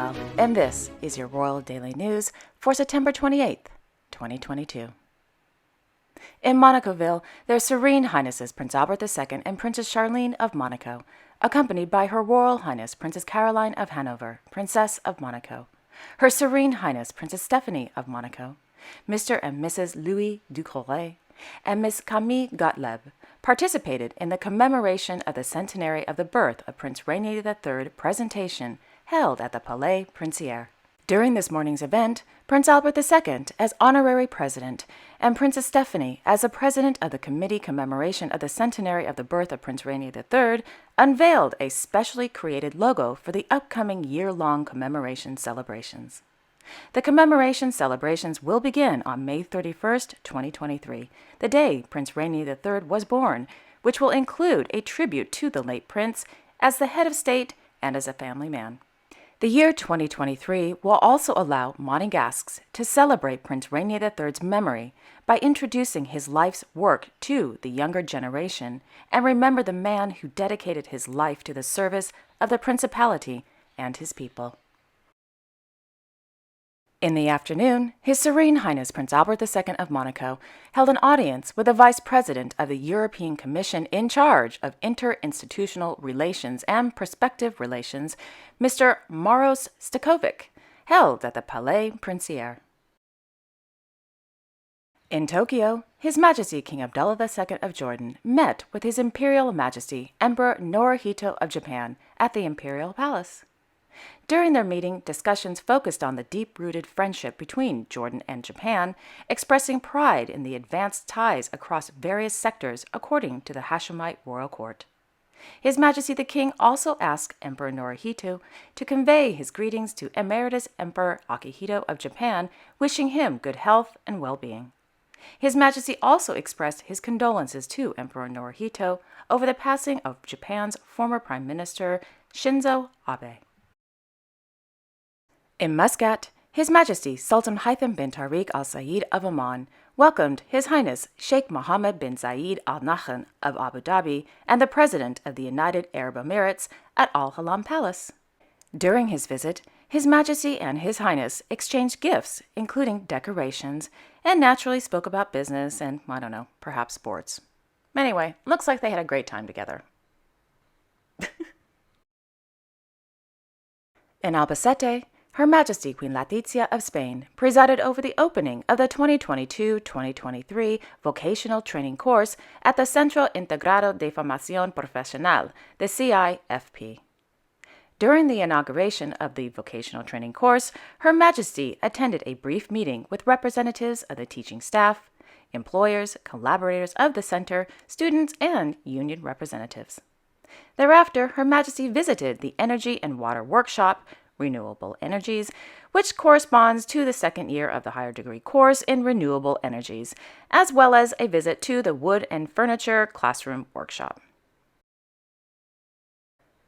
well, and this is your Royal Daily News for September 28th, 2022. In Monacoville, their Serene Highnesses Prince Albert II and Princess Charlene of Monaco, accompanied by Her Royal Highness Princess Caroline of Hanover, Princess of Monaco, Her Serene Highness Princess Stephanie of Monaco, Mr. and Mrs. Louis Ducroret, and Miss Camille Gottlieb participated in the commemoration of the centenary of the birth of Prince Rainier III presentation held at the Palais Princier. During this morning's event, Prince Albert II, as honorary president, and Princess Stephanie, as the president of the committee commemoration of the centenary of the birth of Prince Rainier III, unveiled a specially created logo for the upcoming year-long commemoration celebrations. The commemoration celebrations will begin on May 31st, 2023, the day Prince Rainier III was born, which will include a tribute to the late prince as the head of state and as a family man. The year 2023 will also allow Monegasques to celebrate Prince Rainier III's memory by introducing his life's work to the younger generation and remember the man who dedicated his life to the service of the principality and his people. In the afternoon, His Serene Highness Prince Albert II of Monaco held an audience with the Vice President of the European Commission in charge of interinstitutional relations and prospective relations, Mr. Maros Sefcovic, held at the Palais Princier. In Tokyo, His Majesty King Abdullah II of Jordan met with His Imperial Majesty Emperor Naruhito of Japan at the Imperial Palace. During their meeting, discussions focused on the deep-rooted friendship between Jordan and Japan, expressing pride in the advanced ties across various sectors according to the Hashemite royal court. His Majesty the King also asked Emperor Naruhito to convey his greetings to Emeritus Emperor Akihito of Japan, wishing him good health and well-being. His Majesty also expressed his condolences to Emperor Naruhito over the passing of Japan's former Prime Minister Shinzo Abe. In Muscat, His Majesty Sultan Haitham bin Tariq Al Sayed of Oman welcomed His Highness Sheikh Mohammed bin Zayed Al Nahyan of Abu Dhabi and the President of the United Arab Emirates at Al Halam Palace. During his visit, His Majesty and His Highness exchanged gifts, including decorations, and naturally spoke about business and, perhaps sports. Anyway, looks like they had a great time together. In Albacete, Her Majesty Queen Letizia of Spain presided over the opening of the 2022-2023 vocational training course at the Centro Integrado de Formacion Profesional, the CIFP. During the inauguration of the vocational training course, Her Majesty attended a brief meeting with representatives of the teaching staff, employers, collaborators of the center, students, and union representatives. Thereafter, Her Majesty visited the Energy and Water Workshop, Renewable Energies, which corresponds to the second year of the higher degree course in Renewable Energies, as well as a visit to the Wood and Furniture Classroom Workshop.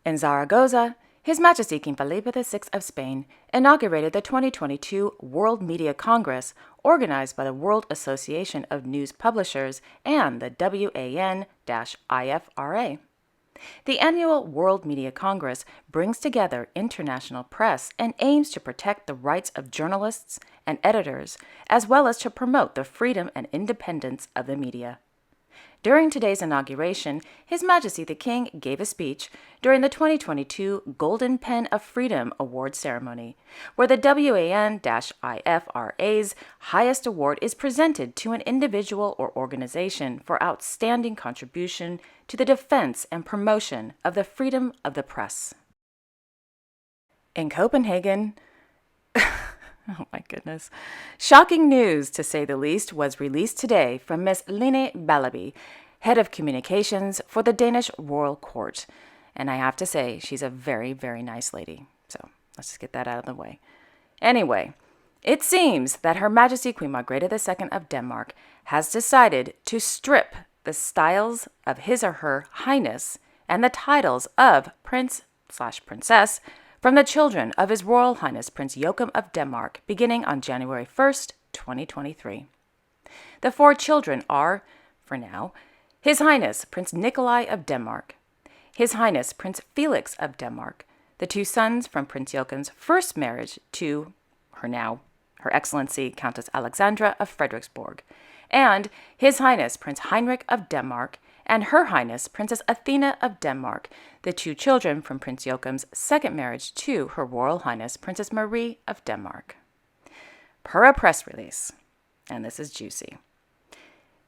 In Zaragoza, His Majesty King Felipe VI of Spain inaugurated the 2022 World Media Congress organized by the World Association of News Publishers and the WAN-IFRA. The annual World Media Congress brings together international press and aims to protect the rights of journalists and editors, as well as to promote the freedom and independence of the media. During today's inauguration, His Majesty the King gave a speech during the 2022 Golden Pen of Freedom Award ceremony, where the WAN-IFRA's highest award is presented to an individual or organization for outstanding contribution to the defense and promotion of the freedom of the press. In Copenhagen, oh my goodness. Shocking news, to say the least, was released today from Miss Line Ballaby, head of communications for the Danish Royal Court. And I have to say, she's a very, very nice lady. So let's just get that out of the way. Anyway, it seems that Her Majesty Queen Margrethe II of Denmark has decided to strip the styles of His or Her Highness and the titles of Prince/Princess from the children of His Royal Highness Prince Joachim of Denmark beginning on January 1st, 2023. The four children are, for now, His Highness Prince Nikolai of Denmark, His Highness Prince Felix of Denmark, the two sons from Prince Joachim's first marriage to Her Excellency Countess Alexandra of Fredericksborg, and His Highness Prince Heinrich of Denmark and Her Highness Princess Athena of Denmark, the two children from Prince Joachim's second marriage to Her Royal Highness Princess Marie of Denmark. Per a press release, and this is juicy.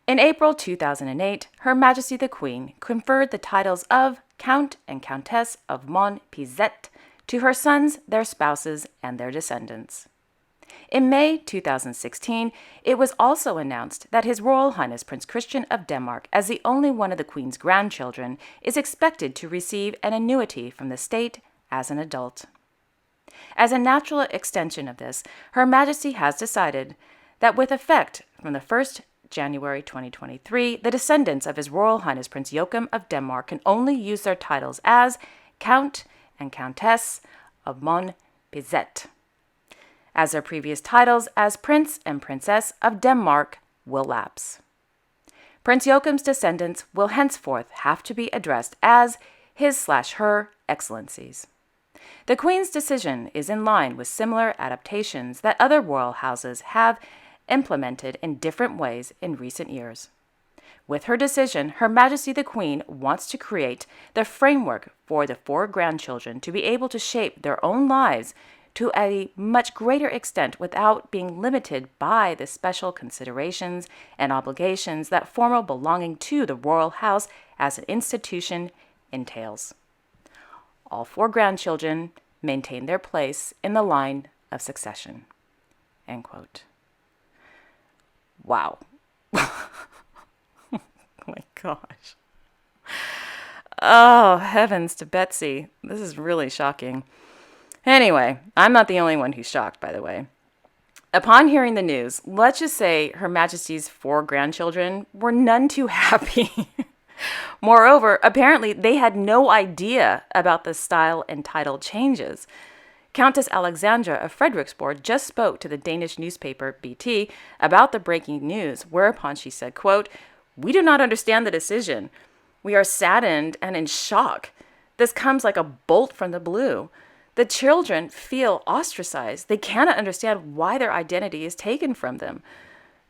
In April 2008, Her Majesty the Queen conferred the titles of Count and Countess of Montpezet to her sons, their spouses, and their descendants. In May 2016, it was also announced that His Royal Highness Prince Christian of Denmark, as the only one of the Queen's grandchildren, is expected to receive an annuity from the state as an adult. As a natural extension of this, Her Majesty has decided that with effect from the 1st January 2023, the descendants of His Royal Highness Prince Joachim of Denmark can only use their titles as Count and Countess of Montpezet, as their previous titles as Prince and Princess of Denmark will lapse. Prince Joachim's descendants will henceforth have to be addressed as His/Her Excellencies. The Queen's decision is in line with similar adaptations that other royal houses have implemented in different ways in recent years. With her decision, Her Majesty the Queen wants to create the framework for the four grandchildren to be able to shape their own lives to a much greater extent without being limited by the special considerations and obligations that formal belonging to the royal house as an institution entails. All four grandchildren maintain their place in the line of succession." End quote. Wow. Oh my gosh. Oh, heavens to Betsy. This is really shocking. Anyway, I'm not the only one who's shocked, by the way. Upon hearing the news, let's just say Her Majesty's four grandchildren were none too happy. Moreover, apparently they had no idea about the style and title changes. Countess Alexandra of Fredericksborg just spoke to the Danish newspaper BT about the breaking news, whereupon she said, quote, "We do not understand the decision. We are saddened and in shock. This comes like a bolt from the blue. The children feel ostracized. They cannot understand why their identity is taken from them."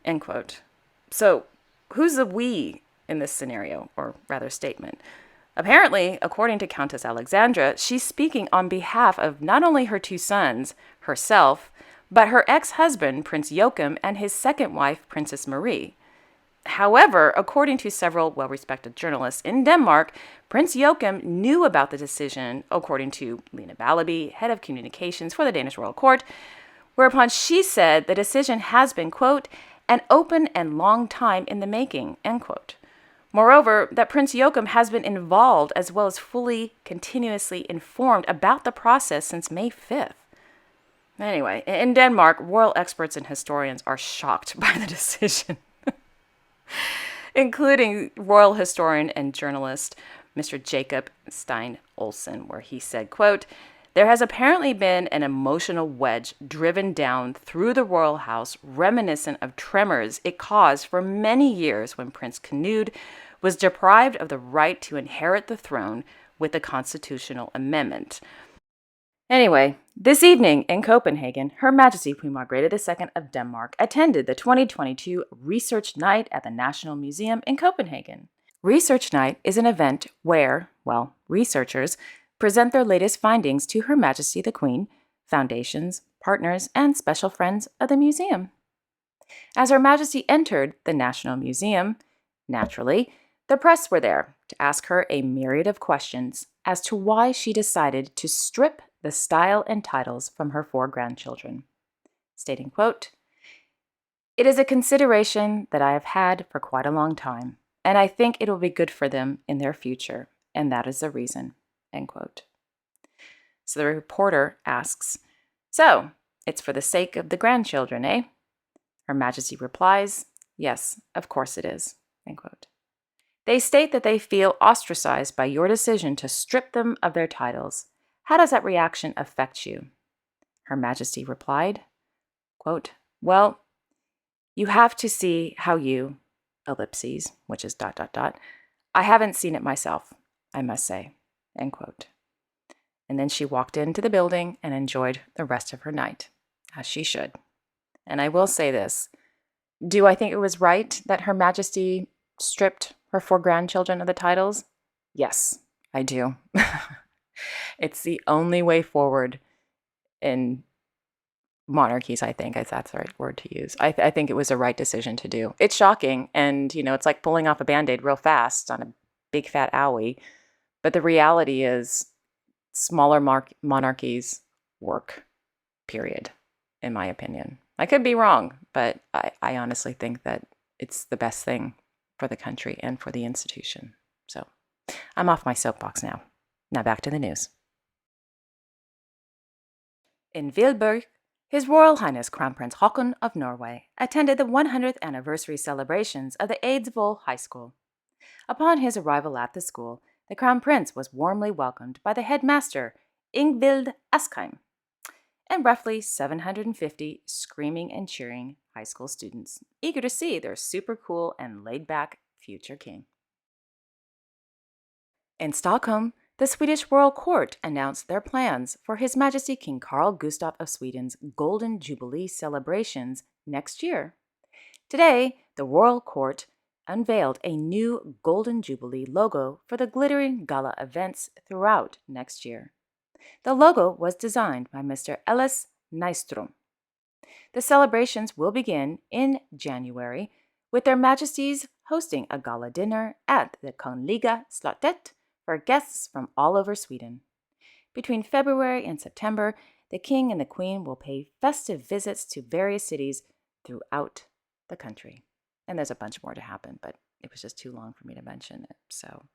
End quote. So, who's the we in this scenario, or rather statement? Apparently, according to Countess Alexandra, she's speaking on behalf of not only her two sons, herself, but her ex-husband, Prince Joachim, and his second wife, Princess Marie. However, according to several well-respected journalists in Denmark, Prince Joachim knew about the decision, according to Lena Ballaby, head of communications for the Danish royal court, whereupon she said the decision has been, quote, "an open and long time in the making," end quote. Moreover, that Prince Joachim has been involved as well as fully, continuously informed about the process since May 5th. Anyway, in Denmark, royal experts and historians are shocked by the decision, including royal historian and journalist Mr. Jacob Stein Olsen, where he said, quote, "There has apparently been an emotional wedge driven down through the royal house reminiscent of tremors it caused for many years when Prince Canute was deprived of the right to inherit the throne with the constitutional amendment." Anyway, this evening in Copenhagen, Her Majesty Queen Margrethe II of Denmark attended the 2022 Research Night at the National Museum in Copenhagen. Research Night is an event where, researchers present their latest findings to Her Majesty the Queen, foundations, partners, and special friends of the museum. As Her Majesty entered the National Museum, naturally, the press were there to ask her a myriad of questions as to why she decided to strip the style and titles from her four grandchildren, stating, quote, "It is a consideration that I have had for quite a long time, and I think it will be good for them in their future, and that is the reason," end quote. So the reporter asks, "So, it's for the sake of the grandchildren, eh?" Her Majesty replies, "Yes, of course it is," end quote. They state that they feel ostracized by your decision to strip them of their titles. How does that reaction affect you? Her Majesty replied, quote, "Well, you have to see how you, ellipses, which is ... I haven't seen it myself, I must say," end quote. And then she walked into the building and enjoyed the rest of her night, as she should. And I will say this. Do I think it was right that Her Majesty stripped her 4 grandchildren of the titles? Yes, I do. It's the only way forward in monarchies, I think, if that's the right word to use. I think it was the right decision to do. It's shocking, and, it's like pulling off a Band-Aid real fast on a big fat owie. But the reality is smaller monarchies work, period, in my opinion. I could be wrong, but I honestly think that it's the best thing for the country and for the institution. So I'm off my soapbox now. Now back to the news. In Vilberg, His Royal Highness Crown Prince Haakon of Norway attended the 100th anniversary celebrations of the Eidsvoll High School. Upon his arrival at the school, the Crown Prince was warmly welcomed by the headmaster, Ingvild Askheim, and roughly 750 screaming and cheering high school students, eager to see their super cool and laid-back future king. In Stockholm, the Swedish royal court announced their plans for His Majesty King Carl Gustaf of Sweden's Golden Jubilee celebrations next year. Today, the royal court unveiled a new Golden Jubilee logo for the glittering gala events throughout next year. The logo was designed by Mr. Ellis Nystrom. The celebrations will begin in January, with their Majesties hosting a gala dinner at the Kungliga Slottet for guests from all over Sweden. Between February and September, the King and the Queen will pay festive visits to various cities throughout the country. And there's a bunch more to happen, but it was just too long for me to mention it. So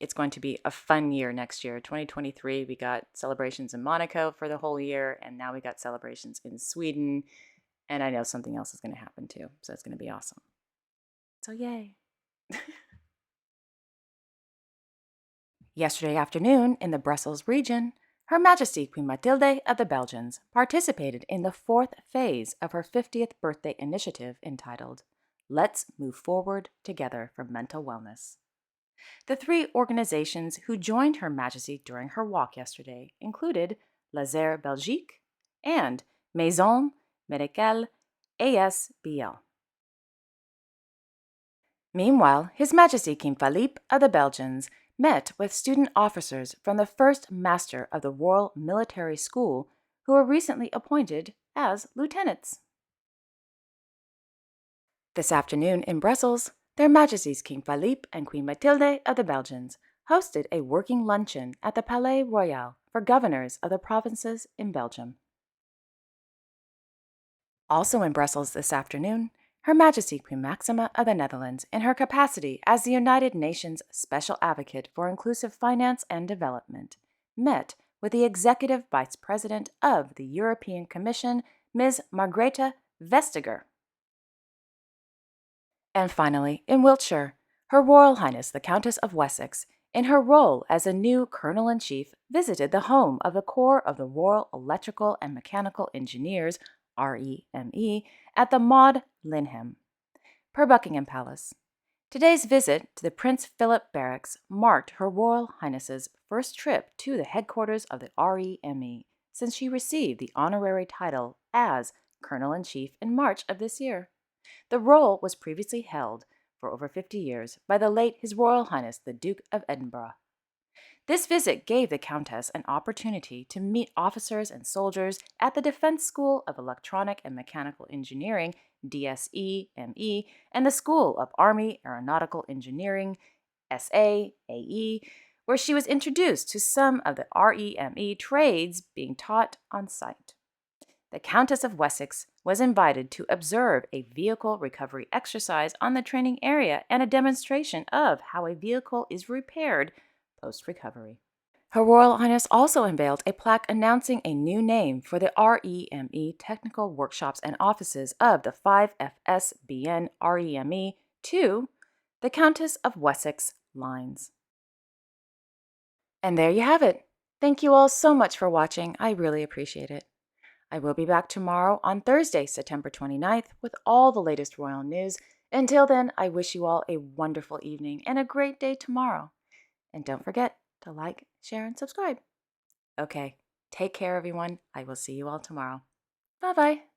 it's going to be a fun year next year. 2023, we got celebrations in Monaco for the whole year, and now we got celebrations in Sweden. And I know something else is going to happen too, so it's going to be awesome. So yay. Yesterday afternoon, in the Brussels region, Her Majesty Queen Mathilde of the Belgians participated in the 4th phase of her 50th birthday initiative entitled Let's Move Forward Together for Mental Wellness. The 3 organizations who joined Her Majesty during her walk yesterday included Laser Belgique and Maison Médicale ASBL. Meanwhile, His Majesty King Felipe of the Belgians met with student officers from the first master of the Royal Military School who were recently appointed as lieutenants. This afternoon in Brussels, Their Majesties King Felipe and Queen Mathilde of the Belgians hosted a working luncheon at the Palais Royal for governors of the provinces in Belgium. Also in Brussels this afternoon, Her Majesty Queen Maxima of the Netherlands, in her capacity as the United Nations Special Advocate for Inclusive Finance and Development, met with the Executive Vice President of the European Commission, Ms. Margrethe Vestager. And finally, in Wiltshire, Her Royal Highness the Countess of Wessex, in her role as a new Colonel-in-Chief, visited the home of the Corps of the Royal Electrical and Mechanical Engineers, REME, at the Maud Linham, per Buckingham Palace. Today's visit to the Prince Philip Barracks marked Her Royal Highness's first trip to the headquarters of the REME since she received the honorary title as Colonel-in-Chief in March of this year. The role was previously held for over 50 years by the late His Royal Highness the Duke of Edinburgh. This visit gave the Countess an opportunity to meet officers and soldiers at the Defense School of Electronic and Mechanical Engineering, DSE-ME, and the School of Army Aeronautical Engineering, SAAE, where she was introduced to some of the REME trades being taught on site. The Countess of Wessex was invited to observe a vehicle recovery exercise on the training area and a demonstration of how a vehicle is repaired post-recovery. Her Royal Highness also unveiled a plaque announcing a new name for the REME technical workshops and offices of the 5FSBN REME to the Countess of Wessex Lines. And there you have it. Thank you all so much for watching. I really appreciate it. I will be back tomorrow on Thursday, September 29th, with all the latest royal news. Until then, I wish you all a wonderful evening and a great day tomorrow. And don't forget to like, share, and subscribe. Okay, take care, everyone. I will see you all tomorrow. Bye-bye.